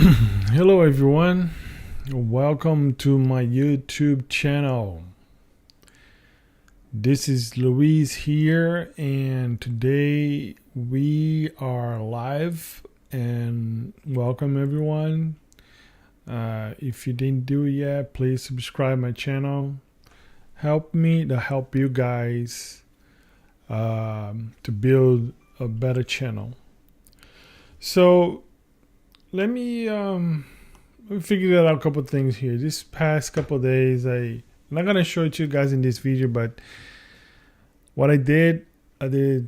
Hello everyone, welcome to my YouTube channel. This is Luis here, and today we are live, and welcome everyone. If you didn't do it yet, please subscribe my channel. Help me to help you guys to build a better channel. So let me figure out a couple of things here. This past couple of days, I'm not gonna show it to you guys in this video, but what I did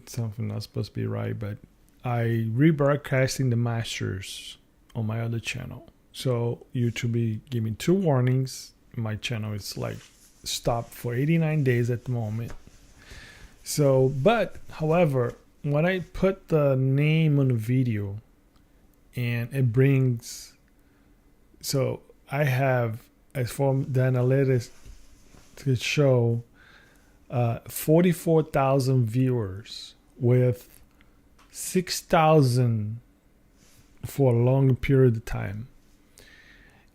something not supposed to be right, but I rebroadcasting the masters on my other channel. So YouTube be giving 2 warnings. My channel is like stopped for 89 days at the moment. So, but however, when I put the name on the video, and it brings, so I have, as for the analytics to show, 44,000 viewers with 6,000 for a long period of time.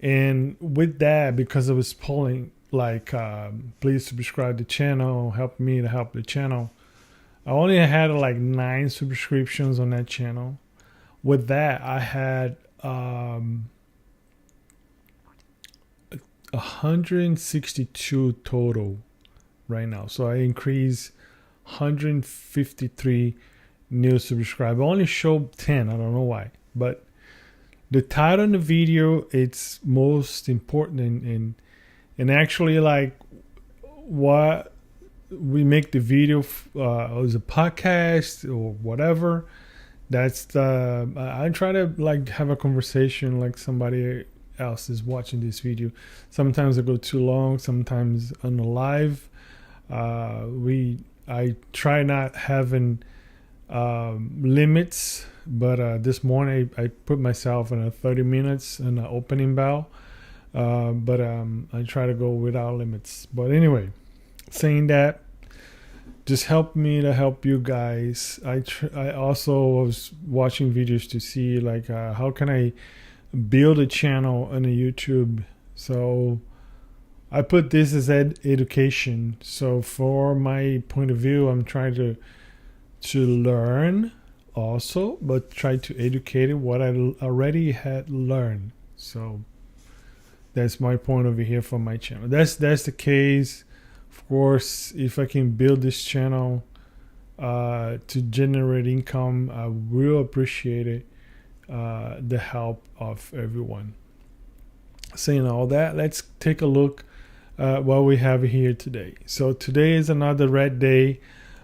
And with that, because I was polling like please subscribe to the channel, help me to help the channel, I only had like 9 subscriptions on that channel. With that, I had 162 total right now. So I increased 153 new subscribers. I only showed 10. I don't know why. But the title in the video, it's most important, and actually like what we make the video as a podcast or whatever. That's the I try to like have a conversation like somebody else is watching this video. Sometimes I go too long, sometimes on the live. I try not having limits, but this morning I put myself in a 30 minutes in the opening bell. But I try to go without limits. But anyway, saying that, just help me to help you guys. I also was watching videos to see like how can I build a channel on a YouTube. So I put this as education. So for my point of view, I'm trying to learn also, but try to educate what I already had learned. So that's my point over here for my channel. That's the case. Of course, if I can build this channel to generate income, I will appreciate it. The help of everyone. Saying all that, let's take a look what we have here today. So today is another red day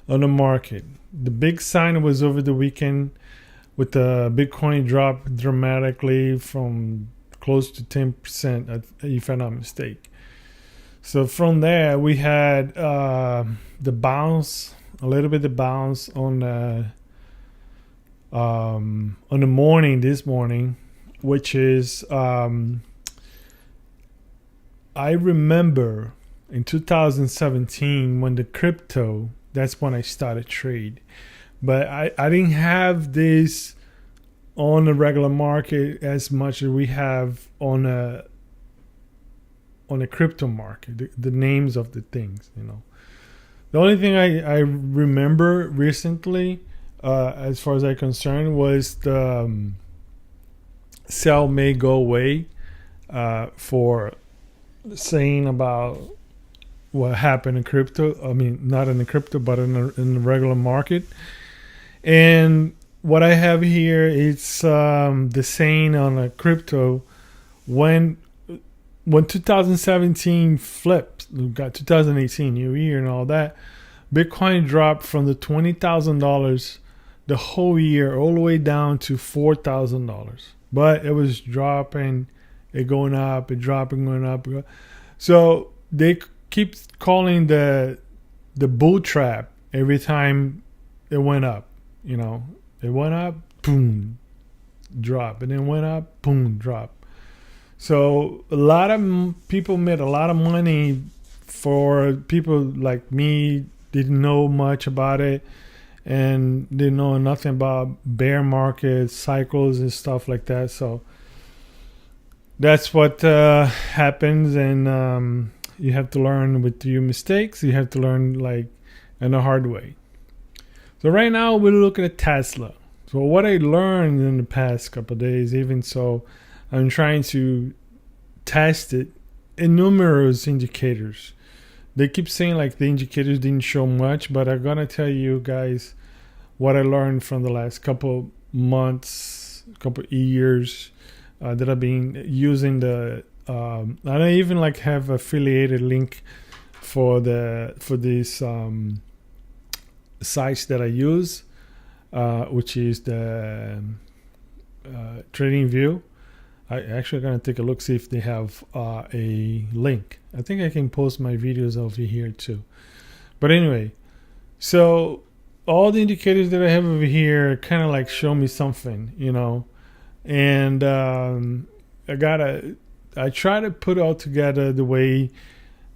on the market. The big sign was over the weekend with the Bitcoin drop dramatically from close to 10%, if I'm not mistaken. So from there, we had the bounce, a little bit of bounce on the morning, this morning, which is, I remember in 2017 when the crypto, that's when I started trade. But I didn't have this on the regular market as much as we have on a crypto market, the names of the things, you know. The only thing I remember recently, as far as I'm concerned, was the sell may go away for saying about what happened in crypto. I mean, not in the crypto, but in the regular market. And what I have here is the saying on a crypto when 2017 flipped, we got 2018, new year and all that, Bitcoin dropped from the $20,000 the whole year all the way down to $4,000. But it was dropping, it going up, it dropping, going up. So they keep calling the bull trap every time it went up. You know, it went up, boom, drop, and then went up, boom, drop. So a lot of people made a lot of money. For people like me, didn't know much about it and didn't know nothing about bear market cycles and stuff like that. So that's what happens, and you have to learn with your mistakes. You have to learn like in a hard way. So right now we're looking at Tesla. So what I learned in the past couple of days, even so, I'm trying to test it in numerous indicators. They keep saying like the indicators didn't show much, but I'm gonna tell you guys what I learned from the last couple months, couple years that I've been using the. I don't even like have affiliated link for these sites that I use, which is the Trading View. I actually gonna take a look, see if they have a link. I think I can post my videos over here too. But anyway, so all the indicators that I have over here kind of like show me something, you know, and I try to put all together the way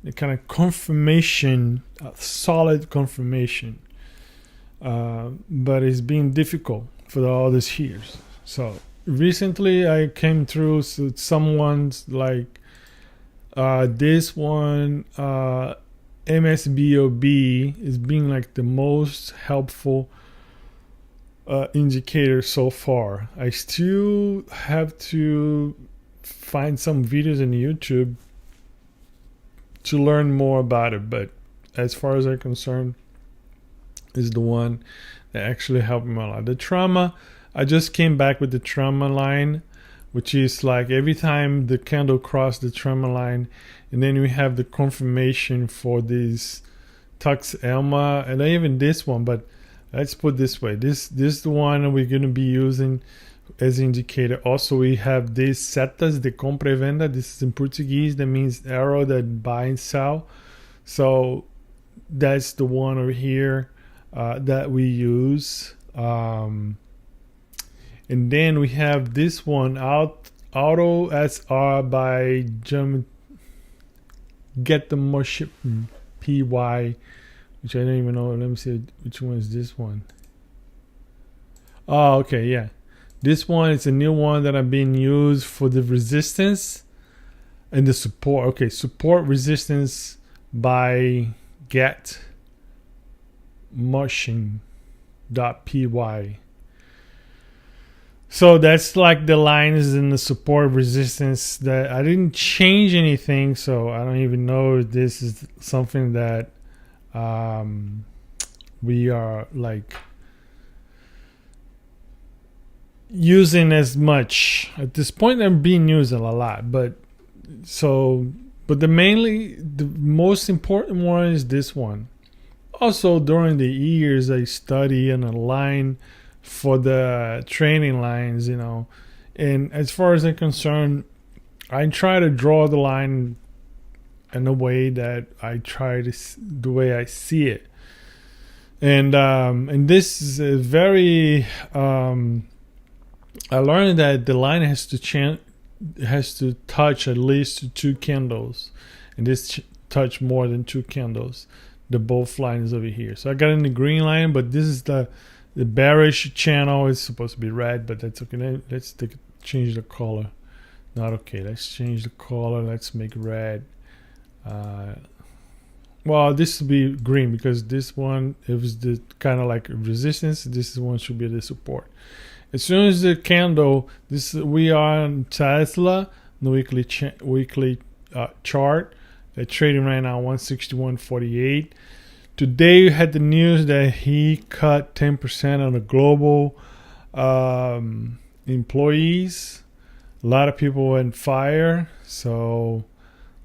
the kind of confirmation, solid confirmation, but it's been difficult for all these years. So recently I came through someone's like this one MSBOB is being like the most helpful indicator so far. I still have to find some videos on YouTube to learn more about it, but as far as I'm concerned, is the one that actually helped me a lot. The trauma, I just came back with the trauma line, which is like every time the candle crossed the trauma line, and then we have the confirmation for this Tux Elma, and even this one. But let's put this way: this is the one we're going to be using as indicator. Also, we have these setas de compra e venda. This is in Portuguese. That means arrow that buy and sell. So that's the one over here that we use. And then we have this one, Auto SR by Get the Motion PY, which I don't even know. Let me see which one is this one. Oh, okay, yeah. This one is a new one that I've been used for the resistance and the support. Okay, support resistance by Get Motion.py. So that's like the lines in the support resistance that I didn't change anything. So I don't even know if this is something that we are like using as much at this point. I'm being used a lot, but the most important one is this one. Also, during the years, I study and align for the training lines, you know, and as far as I'm concerned, I try to draw the line in a way that the way I see it, and this is a very I learned that the line has to touch at least two candles, and this touch more than two candles. The both lines over here. So I got in the green line, but this is the bearish channel. It's supposed to be red, but that's okay. Let's change the color. Not okay. Let's change the color. Let's make red. Well, this will be green because this one, it was the kind of like resistance. This one should be the support. As soon as the candle, we are on Tesla, the weekly chart. They're trading right now 161.48. Today we had the news that he cut 10% on the global employees. A lot of people went fire, so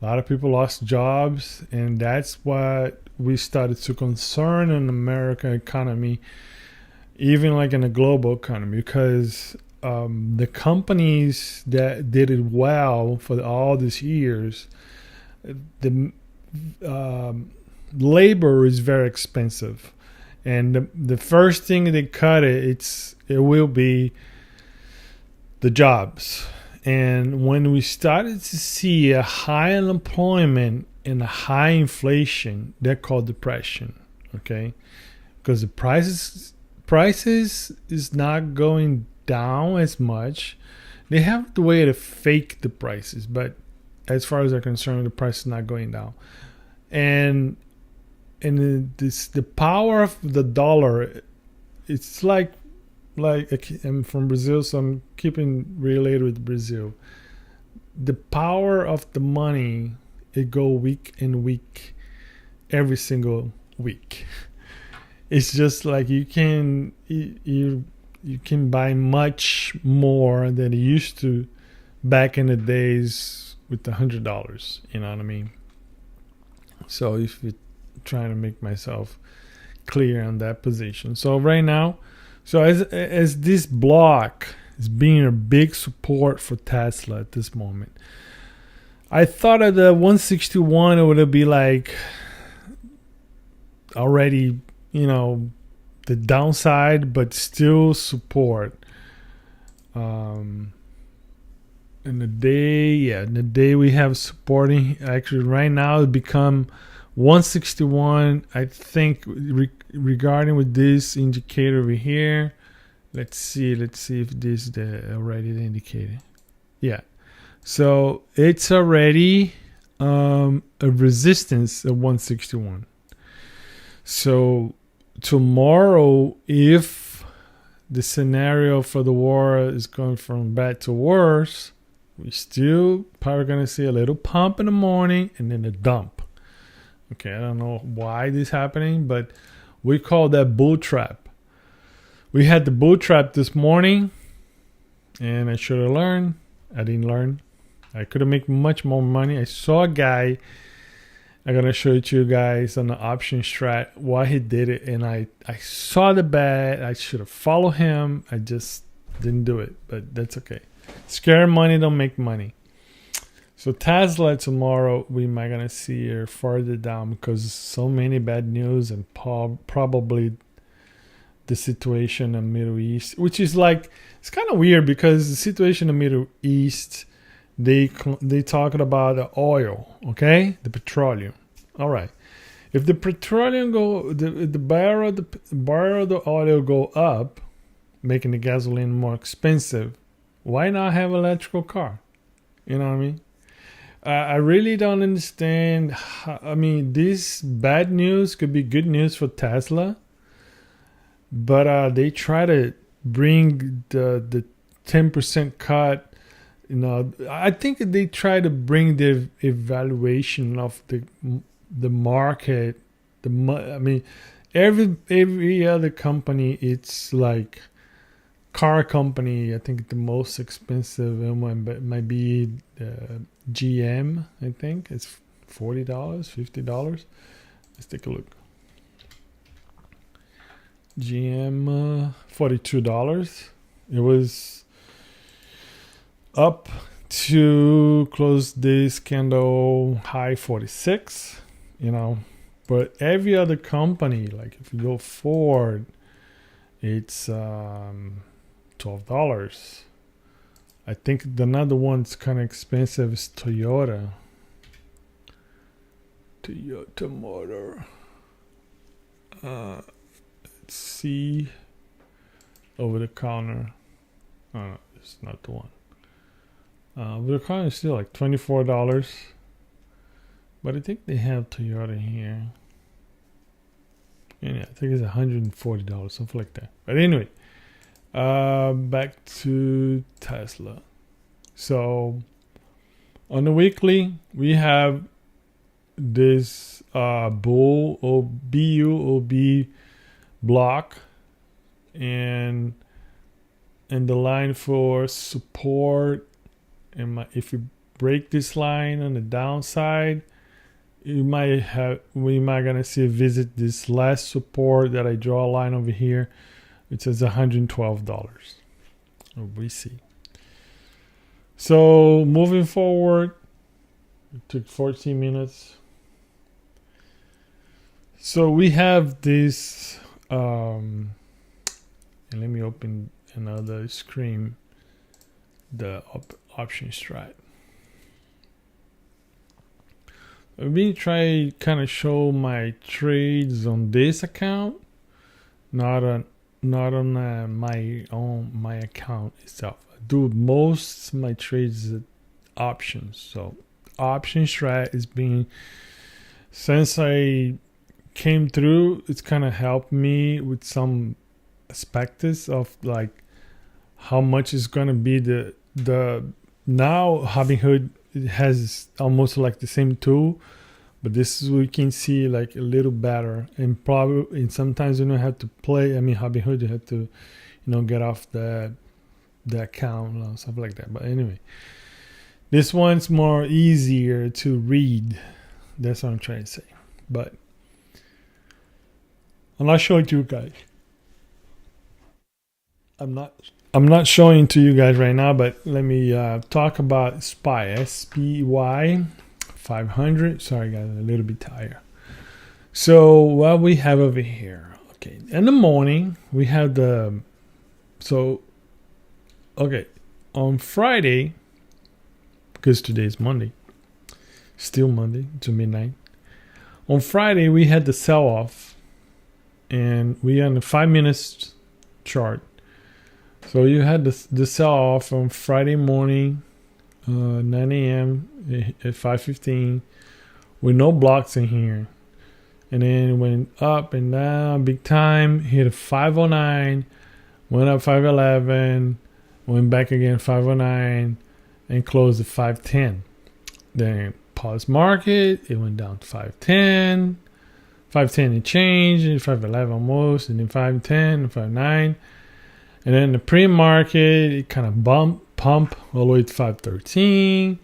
a lot of people lost jobs, and that's what we started to concern in the American economy, even like in the global economy, because the companies that did it well for all these years, the labor is very expensive, and the first thing they cut it will be the jobs. And when we started to see a high unemployment and a high inflation, they're called depression, okay? Because the prices is not going down as much. They have the way to fake the prices, but as far as I'm concerned, the price is not going down. And the power of the dollar, it's like I'm from Brazil, so I'm keeping related with Brazil. The power of the money, it go week and week, every single week. It's just like you can buy much more than you used to back in the days with $100. You know what I mean? So if you're trying to make myself clear on that position. So right now, so as this block is being a big support for Tesla at this moment, I thought at the 161 it would be like already, the downside, but still support. In the day we have supporting, actually right now it become 161. I think regarding with this indicator over here, let's see if this is already the indicator. Yeah, so it's already a resistance of 161. So tomorrow, if the scenario for the war is going from bad to worse, we still probably going to see a little pump in the morning and then a dump. Okay, I don't know why this is happening, but we call that bull trap. We had the bull trap this morning, and I should have learned. I didn't learn. I could have made much more money. I saw a guy. I'm going to show it to you guys on the option strat why he did it, and I saw the bet. I should have followed him. I just didn't do it, but that's okay. Scare money don't make money. So Tesla tomorrow, we might gonna see her further down because so many bad news and probably the situation in the Middle East, which is like, it's kind of weird because the situation in the Middle East, they talking about the oil, okay, the petroleum. All right, if the petroleum the barrel of the oil go up, making the gasoline more expensive, why not have an electrical car? You know what I mean? I really don't understand. This bad news could be good news for Tesla, but they try to bring the 10% cut. I think they try to bring the evaluation of the market. Every other company, it's like car company. I think the most expensive one might be GM. I think it's $40, $50. Let's take a look. GM, $42. It was up to close this candle high 46. But every other company, like if you go Ford, it's $12. I think another one's kind of expensive is Toyota. Toyota Motor. Let's see. Over the counter. Oh, no, it's not the one. Over the counter is still like $24. But I think they have Toyota here. Yeah, I think it's $140, something like that. But anyway. Back to Tesla. So on the weekly, we have this bull or BUOB block, and the line for support. And if you break this line on the downside, we might gonna see a visit this last support that I draw a line over here. It says $112. We see. So moving forward, it took 14 minutes. So we have this, and let me open another screen, the option strat. Let me try kind of show my trades on this account, not on my account itself. do most of my trades at options. So option strat is being, since I came through, it's kind of helped me with some aspects of like how much is going to be the now Robinhood has almost like the same tool, but this is we can see like a little better, and probably and sometimes you don't have to play. I mean, Robinhood you have to get off the account or stuff like that. But anyway, this one's more easier to read. That's what I'm trying to say. But I'm not showing to you guys. I'm not showing to you guys right now, but let me talk about SPY. SPY 500. Sorry guys, I'm a little bit tired. So what we have over here. Okay, in the morning we have on Friday, because today is Monday, still Monday to midnight. On Friday we had the sell-off, and we on the 5 minutes chart. So you had the sell-off on Friday morning, 9 a.m. at 5:15, with no blocks in here. And then it went up and down big time, hit a 509, went up 511, went back again 509, and closed at 510. Then paused market, it went down to 510, 510 and change, and 511 almost, and then 510, 509. And then the pre-market, it kind of pump all the way to 513.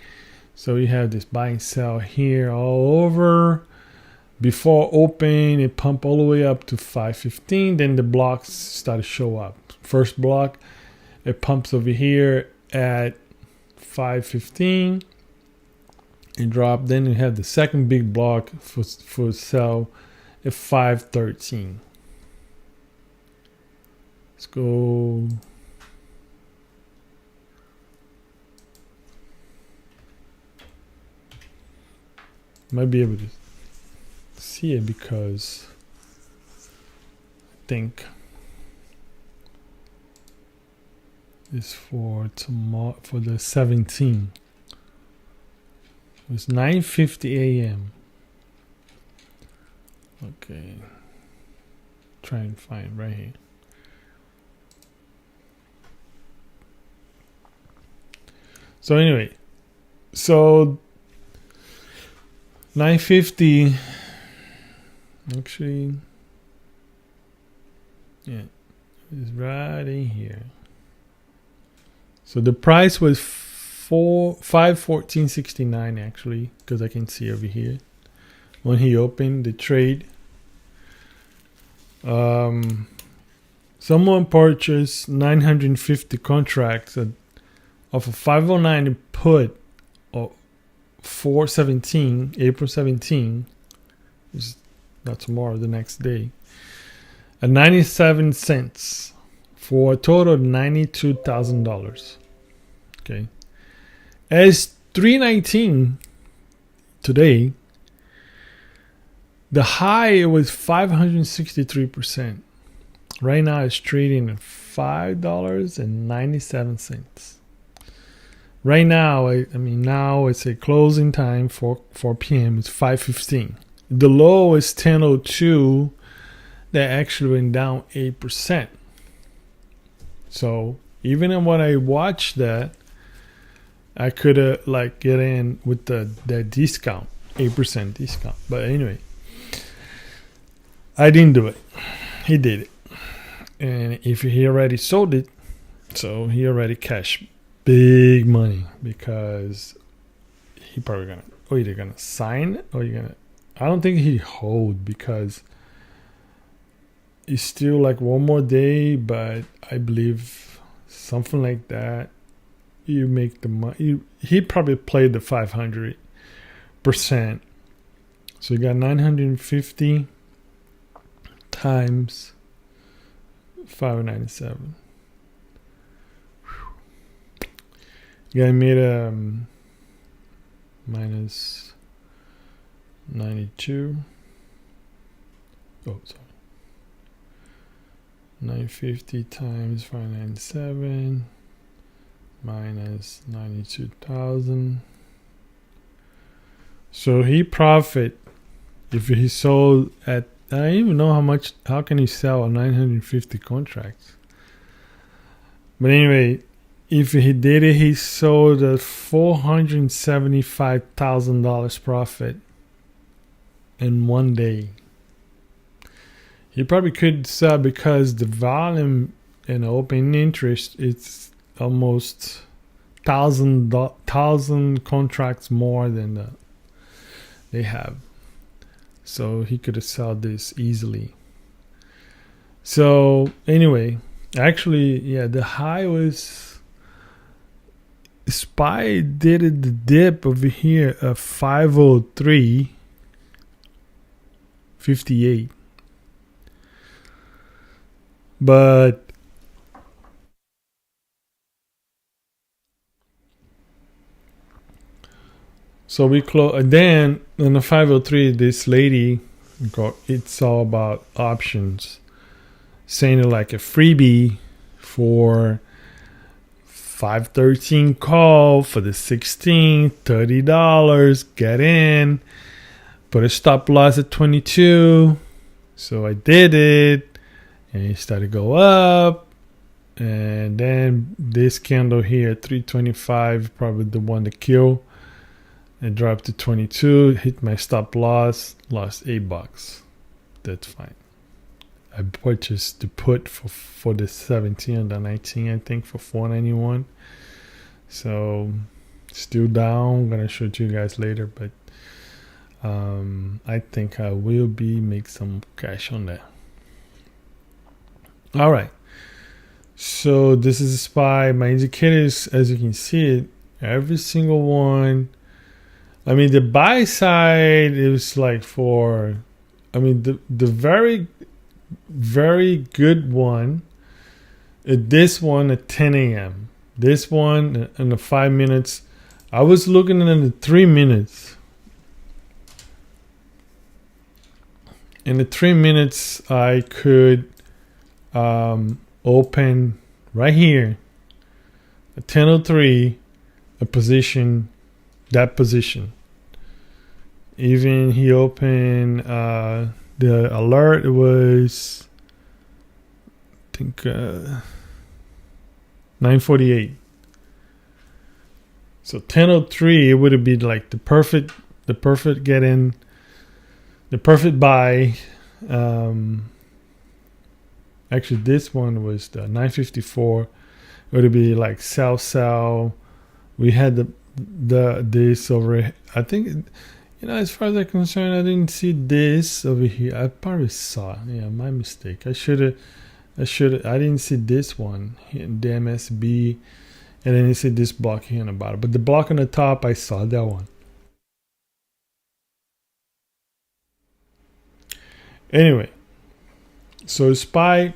So you have this buy and sell here all over. Before open, it pumped all the way up to 515. Then the blocks start to show up. First block, it pumps over here at 515. It dropped. Then you have the second big block for sell at 513. Let's go. Might be able to see it because I think it's for tomorrow, for the 17th. It's 9:50 a.m. Okay. Try and find right here. So anyway, so 9:50, actually, yeah, it's right in here. So the price was 514.69 actually, because I can see over here when he opened the trade. Someone purchased 950 contracts of a 509 put of 417, April 17, which is not tomorrow, the next day, at 97 cents for a total of $92,000. Okay. As 319 today, the high was 563%. Right now it's trading at $5.97. Right now, now it's a closing time for 4 p.m. It's 5:15. The low is 10:02. That actually went down 8%. So even when I watched that, I could get in with that discount, 8% discount. But anyway, I didn't do it. He did it, and if he already sold it, so he already cashed big money, because he probably either gonna sign it or I don't think he hold, because it's still like one more day, but I believe something like that, you make the money. He probably played the 500%. So you got 950 times 597. Yeah, I made a minus 92. Oh, sorry. 950 times 597 minus 92,000. So he profit if he sold at, I don't even know how can he sell a 950 contracts. But anyway, if he did it, he sold at $475,000 profit in one day. He probably could sell because the volume and open interest, it's almost thousand contracts more than they have. So he could have sold this easily. So anyway, actually, yeah, the high was SPY did it the dip over here of 503.58. But so we close, and then in the 503, this lady got, it's all about options, saying it like a freebie for 513 call for the 16, $30, get in, put a stop loss at 22. So I did it, and it started to go up. And then this candle here, 325, probably the one to kill. It dropped to 22, hit my stop loss, lost $8. That's fine. I purchased the put for the 17 and the 19, I think, for $4.91. So still down. I'm gonna show it to you guys later, but I think I will make some cash on that. All right. So this is a SPY. My indicators, as you can see it, every single one. I mean, the buy side is like for, I mean, the very, very good one, this one at 10 a.m. This one in the 5 minutes. I was looking at the 3 minutes. In the 3 minutes, I could open right here at 10:03 a position, that position. Even he opened the alert was, I think, 9:48. So 10:03 it would have been like the perfect get in, the perfect buy. Actually, this one was the 9:54. It would be like sell. We had this over. I think, as far as I'm concerned, I didn't see this over here. I probably saw. Yeah, my mistake. I didn't see this one in the MSB, and then you see this block here on the bottom. But the block on the top, I saw that one. Anyway, so SPY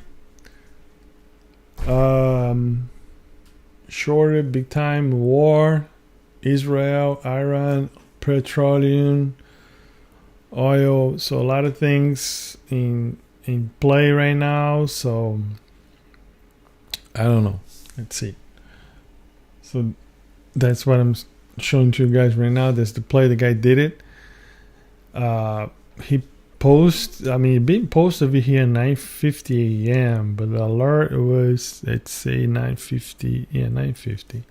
shorted big time war, Israel, Iran, petroleum, oil. So a lot of things in play right now. So I don't know. Let's see. So that's what I'm showing to you guys right now. That's the play. The guy did it. He being posted over here 9:50 a.m. But the alert was, let's say 9:50. Yeah, 9:50.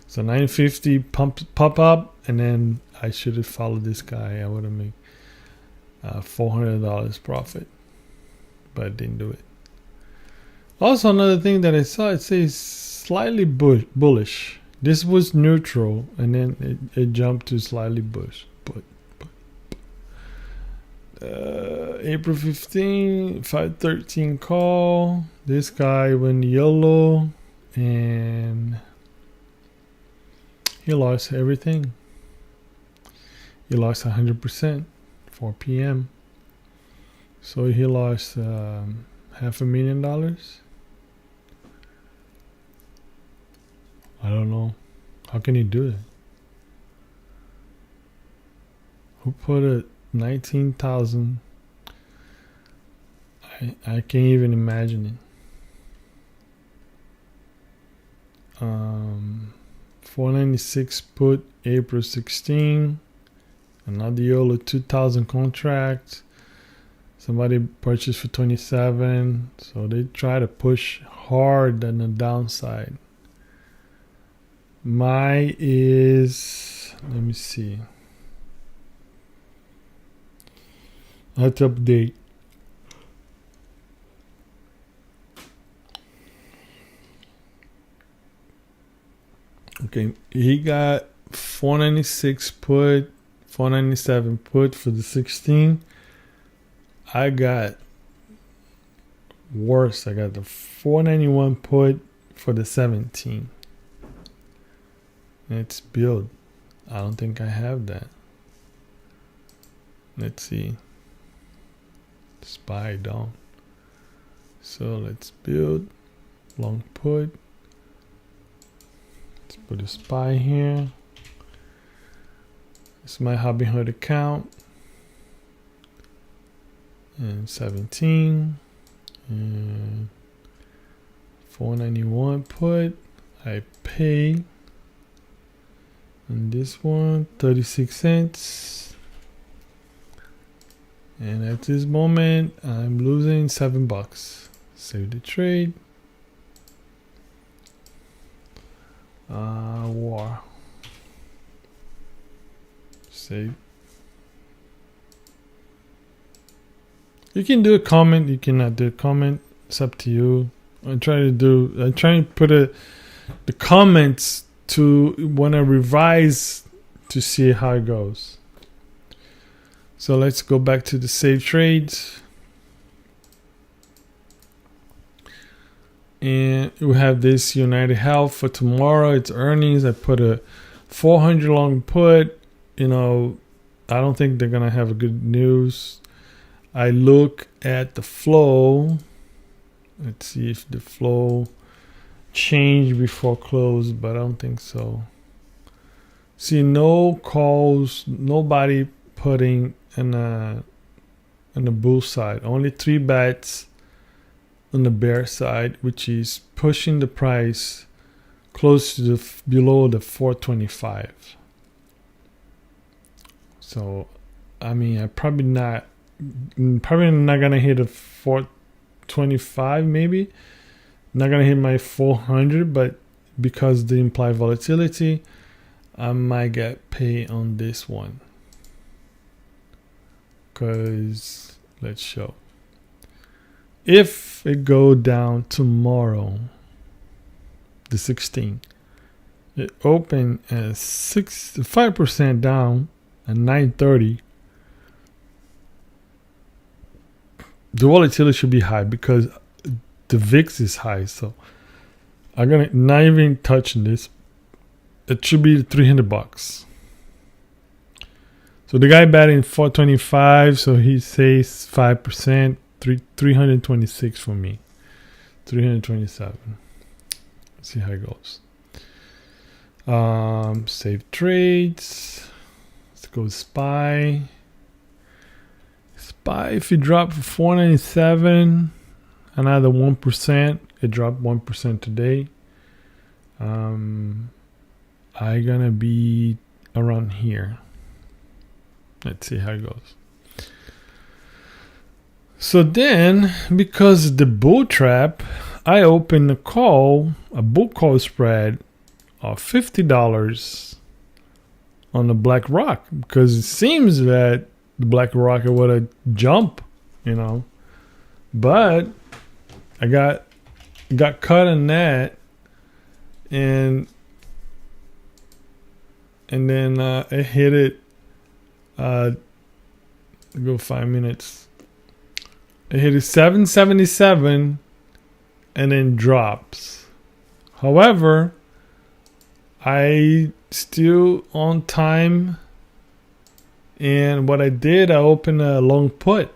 So 9:50 pop up, and then I should have followed this guy. I would have made $400 profit, but I didn't do it. Also, another thing that I saw, it says slightly bullish. This was neutral, and then it jumped to slightly bullish. April 15, 513 call. This guy went yellow, and he lost everything. He lost 100%, 4 p.m. So he lost $500,000. I don't know. How can he do it? Who put it? 19,000. I can't even imagine it. 496 put April 16. Another YOLO 2000 contract. Somebody purchased for 27. So they try to push hard on the downside. My is, let me see. I have to update. Okay, he got 496 put, 497 put for the 16. I got worse. I got the 491 put for the 17. It's build. I don't think I have that. Let's see. SPY down. So let's build. Long put. Let's put a SPY here. It's my Robinhood account. And 17. And 491 put. I pay. And this one, 36 cents. And at this moment, I'm losing $7. Save the trade. War. Save. You can do a comment. You cannot do a comment. It's up to you. I try to put the comments to when I revise to see how it goes. So let's go back to the save trades. And we have this United Health for tomorrow. It's earnings. I put a 400 long put. You know, I don't think they're going to have a good news. I look at the flow. Let's see if the flow changed before close, but I don't think so. See, no calls, nobody putting in the bull side. Only 3 bets on the bear side, which is pushing the price close to below the 425. So, I mean, I'm probably not gonna hit a 425, maybe. Not gonna hit my 400, but because the implied volatility, I might get paid on this one. Cause let's show. If it go down tomorrow, the 16th, it opened at 5% down at 9:30. The volatility should be high because the VIX is high. So I'm gonna not even touching this. It should be $300. So the guy batting 425, so he says 5%, 326 for me, 327. Let's see how it goes. Save trades. Let's go SPY. SPY, if you drop for 497, another 1%. It dropped 1% today. I gonna be around here. Let's see how it goes. So then, because the bull trap, I opened a bull call spread of $50 on the Black Rock, because it seems that the Black Rock would have jumped, you know. But I got cut on that, and then it hit it. Go 5 minutes. It hit it 777, and then drops. However, I still on time, and what I did, I opened a long put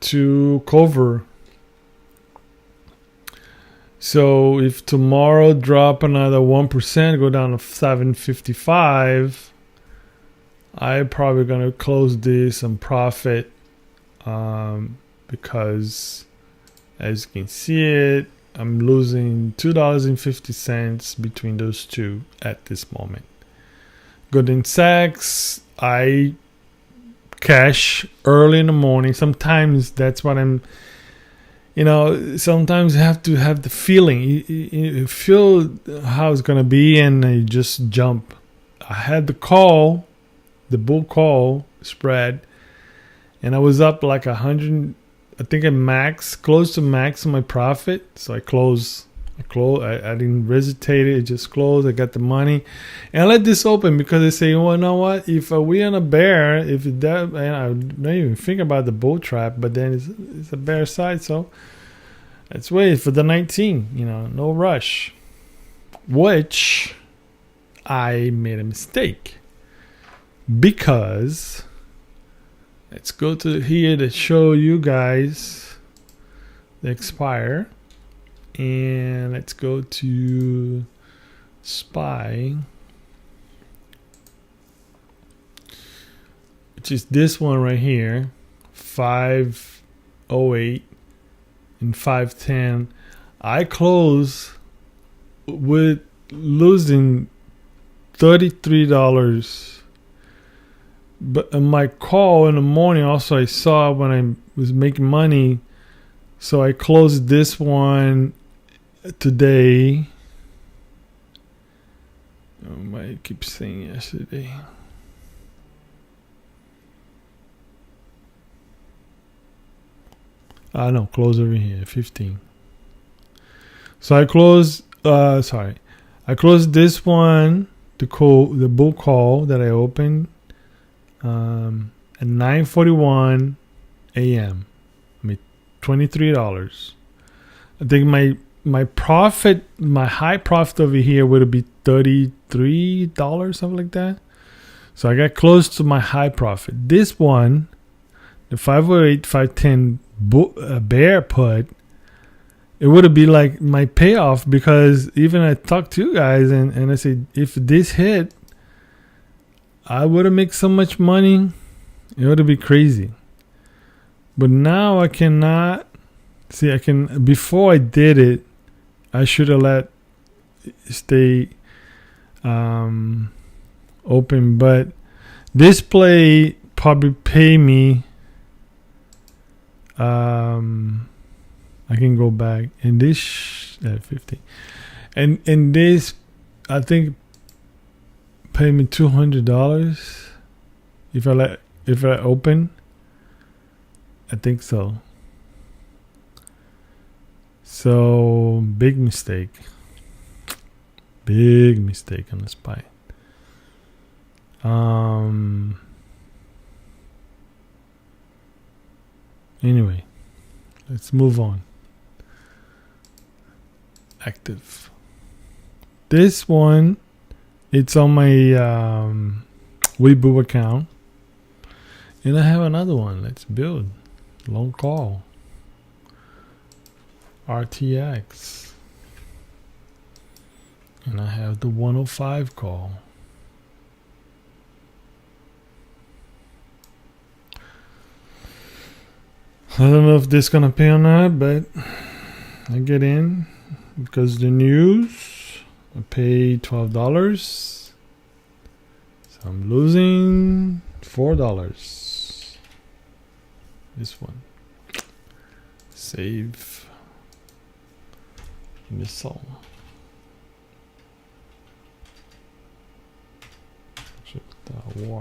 to cover. So if tomorrow drop another 1%, go down to 755, I'm probably gonna close this and profit, because as you can see it, I'm losing $2.50 between those two at this moment. Goldman Sachs, I cash early in the morning. Sometimes that's what I'm, sometimes you have to have the feeling. You feel how it's going to be and you just jump. I had the bull call spread, and I was up like 100. I think close to max on my profit. So I closed. I didn't hesitate it. It just closed. I got the money, and I let this open because they say, well, you know what? If we on a bear, if that, and I don't even think about the bull trap, but then it's a bear side, so let's wait for the 19. No rush. Which I made a mistake because let's go to here to show you guys the expire. And let's go to SPY, which is this one right here, 508 and 510. I close with losing $33. But on my call in the morning, also I saw when I was making money. So I closed this one today. I keep saying yesterday. No, close over here, 15. So I closed. I closed this one, the bull call that I opened at 9:41 a.m. I mean, $23. I think my profit, my high profit over here would be $33, something like that. So I got close to my high profit. This one, the 508, 510 bear put, it would be like my payoff, because even I talked to you guys and I said, if this hit, I would have made so much money. It would be crazy. But now I cannot. See, before I did it, I should have let it stay open. But this play probably pay me. I can go back. And this 50. And this, I think, pay me $200 if I open. I think so. So big mistake on the SPY. Anyway, let's move on. Active. This one, it's on my Webull account, and I have another one. Let's build long call. RTX, and I have the 105 call. I don't know if this is gonna pay or not, but I get in because the news. I pay $12, so I'm losing $4. This one, save. Missile. War.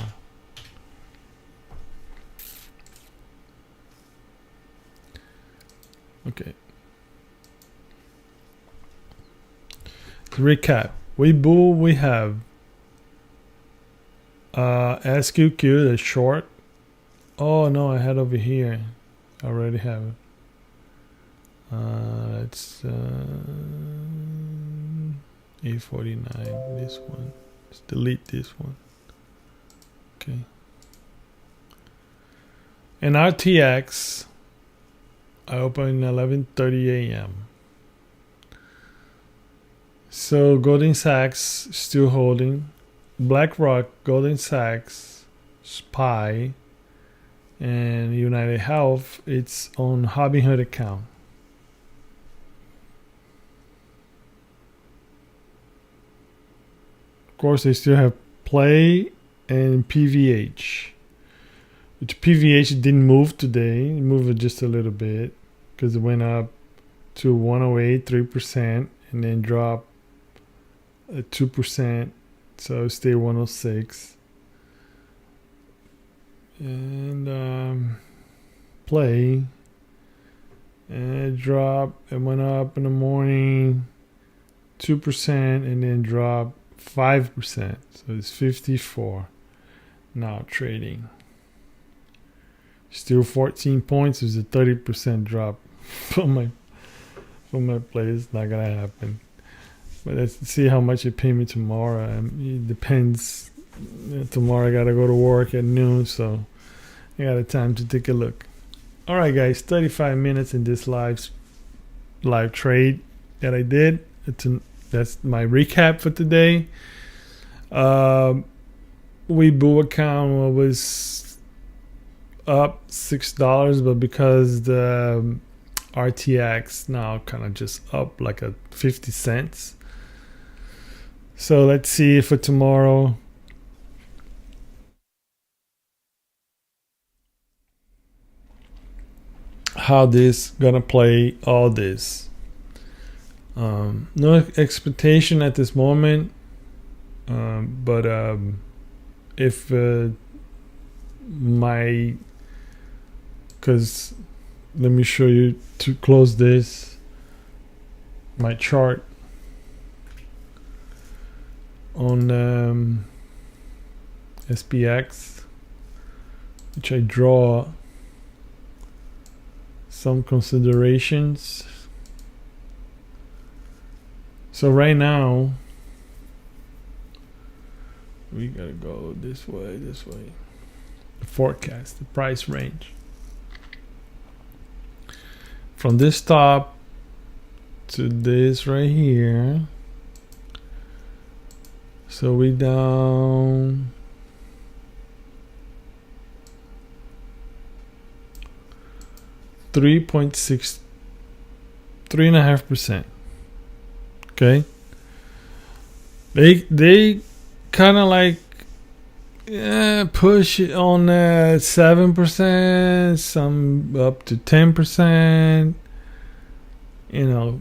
Okay. To recap, Webull, we have SQQ, the short. Oh no, I had over here. I already have it. Let's 849. This one. Let's delete this one. Okay. And RTX, I open 11:30 a.m. So Goldman Sachs still holding. BlackRock, Goldman Sachs, SPY, and United Health. It's on Robinhood account. Of course, I still have play and PVH. Which PVH didn't move today. It moved just a little bit because it went up to 108, 3%, and then dropped 2%. So stay 106. And play. And it dropped. It went up in the morning 2% and then dropped 5%. So it's 54 now trading. Still 14 points. It's a 30% drop from my play. It's not gonna happen. But let's see how much it pay me tomorrow. It depends. Tomorrow I gotta go to work at noon, so I got a time to take a look. All right, guys. 35 minutes in this live trade that I did. That's my recap for today. Webull account was up $6, but because the RTX now kind of just up like a 50 cents. So let's see for tomorrow. How this gonna play all this. No expectation at this moment, but if because let me show you to close this, my chart on SPX, which I draw some considerations. So right now we gotta go this way. The forecast, the price range. From this top to this right here. So we down 3.5%. Okay. They kind of like push it on 7%, some up to 10%. You know,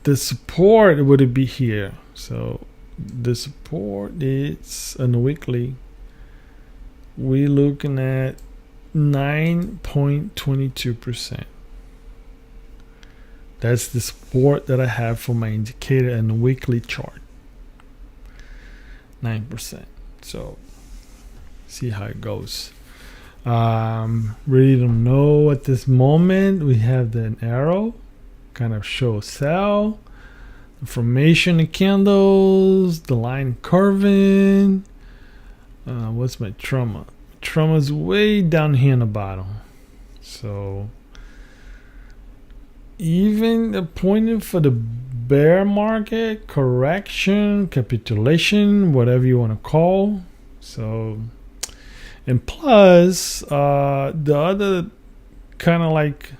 the support would be here. So the support is on the weekly. We're looking at 9.22%. That's the support that I have for my indicator and the weekly chart. 9%. So see how it goes. Really don't know at this moment. We have an arrow kind of show sell, the formation of candles, the line curving. What's my trauma? Trauma's way down here in the bottom. So even appointed for the bear market, correction, capitulation, whatever you want to call. So, and plus the other kind of like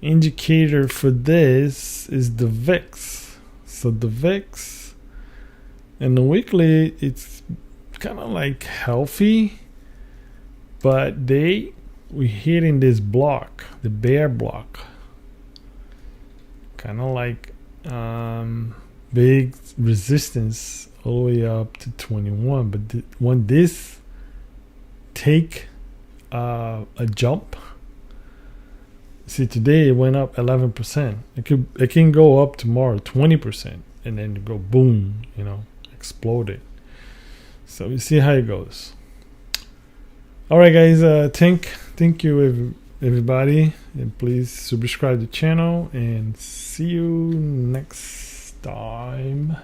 indicator for this is the VIX. So the VIX and the weekly, it's kind of like healthy, but we hitting this block, the bear block, kind of like big resistance all the way up to 21. But when this take a jump, see, today it went up 11%. It can go up tomorrow 20% and then go boom, explode it. So we see how it goes. All right, guys. Thank you, everybody, and please subscribe to the channel. And see you next time.